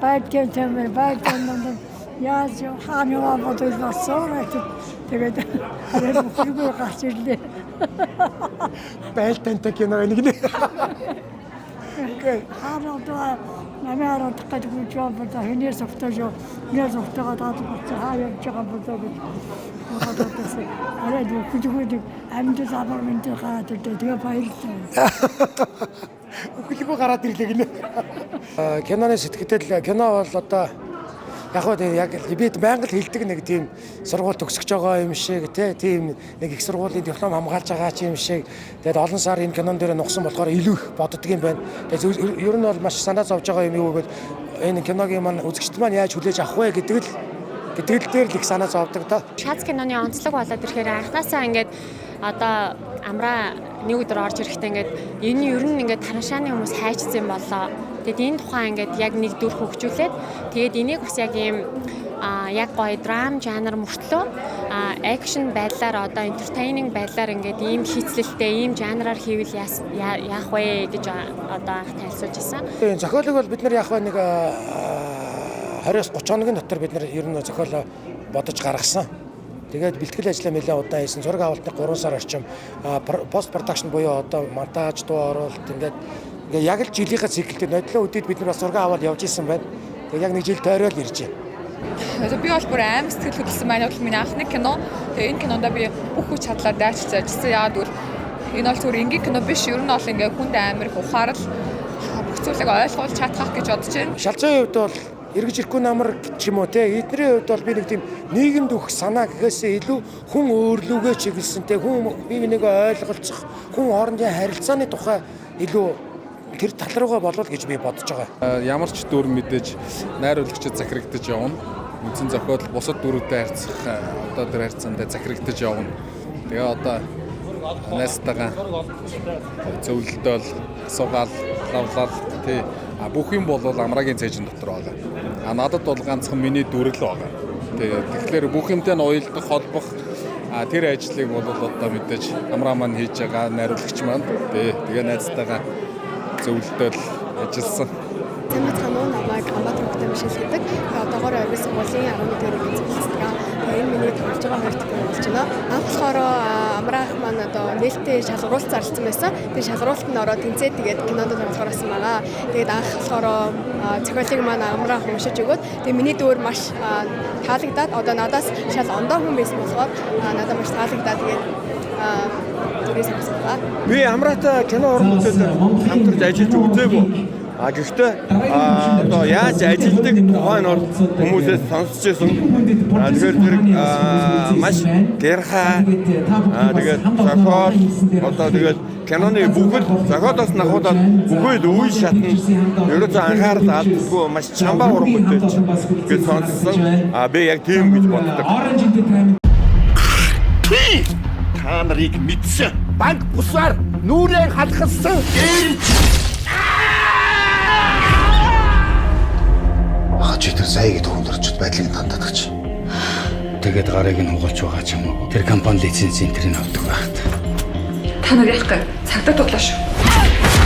Байдгийн темээр байдгийн яаж хаанаа бодож бассоо тэгээд харин бүхнийг гарч ирлээ. Байлтантай кино нэг нэ. Хаанаа намайг гэдэг нь жоо бодоо хинээс өгтөөж нээс өгтөөгөө даад болчихоо хаа явж байгаа бодоо гэж бодоодсэн. Арай бүхнийг амьд замаар минь гараад ирлээ. Тэгээ баярлалаа. Бүхнийг гараад ирлээ гинэ. Киноны сэтгэл кино бол одоо яг бид байнга л хэлдэг нэг тийм сургууль төгсөж байгаа юм шиг тийм нэг их сургуулийн диплом хамгаалж байгаа ч юм шиг тэгээд олон сар энэ кинон дээр нугсан болохоор илүү их боддог юм байна. Тэгээд ер нь бол маш санаа зовж байгаа юм юу гэвэл энэ киногийн маань үзэгчд маань яаж хүлээж авах вэ гэдэг л дээр л их санаа зовдөг доо. Шац киноны онцлог болоод ирэхээр анхнаасаа ингээд одоо амраа нэг өдөр орж ирэхдээ ингээд энэ ер нь ингээд тараншааны хүмүүс хайчсан болоо. Тэгэд энэ тухайн ингээд яг нэг дүр хөгжүүлээд тэгээд энийг бас яг ийм яг гоё драм жанр мөртлөө акшн байдлаар одоо entertaining байдлаар ингээд ийм хийцлэлтэй ийм жанраар хийвэл яах вэ гэж одоо анх тайлсуулж ирсэн. Тэгээд зохиолыг бол бид нар яг нэг 20-30 хоногийн дотор бид нар ер нь зохиолоо бодож гаргасан. Тэгээд бэлтгэл ажлаа нэлээд удаан хийсэн. Зураг авалтны 3 сар орчим пост продакшн буюу одоо монтаж, дуу оруулалт ингээд яг л жилийнхээ циклтэй нодлон үдээд бид нар бас зураг аваад явж исэн байна. Тэгээд яг нэг жил тойрол ирж байна. Би бол бүр аим сэтгэл хөдлөсөн маань бол миний анхны кино. Тэгээд энэ кинонд би бүх хүч чадлаар дайчилж ажилласан. Яагаад гэвэл энэ бол зүгээр энгийн кино биш. Ер нь бол ингээ хүнд амир ухаарал бүх зүйлийг ойлгуулж чадах гэж бодож байна. Шалцсан хувьд бол эргэж ирэхгүй намар ч юм уу те эдний хувьд бол би нэг тийм нийгэмд өгөх санаа гэхээсээ илүү хүн өөрлөгөө чиглэсэнтэй хүн бие бинийгээ ойлголцох хүн хоорондын харилцааны тухай илүү тэр тал руугаа болов гэж би бодож байгаа. Ямар ч дүр мэдээж найруулагчид захирагдаж явна. Үндсэн зохиол бусад дүрүүдэд харьцах одоо тэр харьцаанд захирагдаж явна. Тэгээ одоо найстайгаа зөвлөлтөөл асуугаал лавлал тий бүх юм бол амраагийн цэжин дотор байгаа. Надад бол ганцхан миний дүр л байгаа. Тэгэхээр бүх юмтай нь уялдах холбох тэр ажлыг бол одоо мэдээж амраа маань хийж байгаа найруулагч маань тэгээ найзтайгаа зөвлөлтөөл ажилласан. Тэмээд хануу намайг хамаат хөгтөм шилждэг. Одоогоор оюун сургуулийн 11-р ангид зөвлөсөн. Энэ миний төрж байгаа хоёр дахь болж байна. Анх болохоор амраах маань одоо нээлттэй шалгаруулалт зарласан байсан. Тэгээд шалгаруулалт нь ороод тэнцээ тэгээд кинонд тоглосон байгаа. Тэгээд анх болохоор зохиолыг маань амраах уншиж өгөөд тэгээд миний дөөр маш таалагдаад одоо надаас шал ондоо хүн байсан болохоор надад маш таалагдаад тэгээд би амраатай кино уран бүтээл хамтарч ажиллаж үзээгүй. Гэхдээ одоо яаж ажилдаг тухайн нь хүмүүсээс сонсч байсан. Тэгэхээр тэр маш гэрхаа тэгээд зохиол одоо тэгээд киноны бүхэл зохиолоос нахуулаад бүхэл үе шатны ерөөсөө анхаарал алддаггүй маш чамбаа уран бүтээлч гэж сонссон. Би яг тийм гэж боддог. Та нарыг мэдсэн. Банк бусаар нүрээ халахсан. Чи тэр сая гэдэг хүнд орчод байдлыг тандаад гэж. Тэгээд гарыг нь хугалж байгаа ч юм уу. Тэр компани лицензийн тэрийг авдаг байхад. Та нар яах гэ? Цагтаа дудлаа шүү.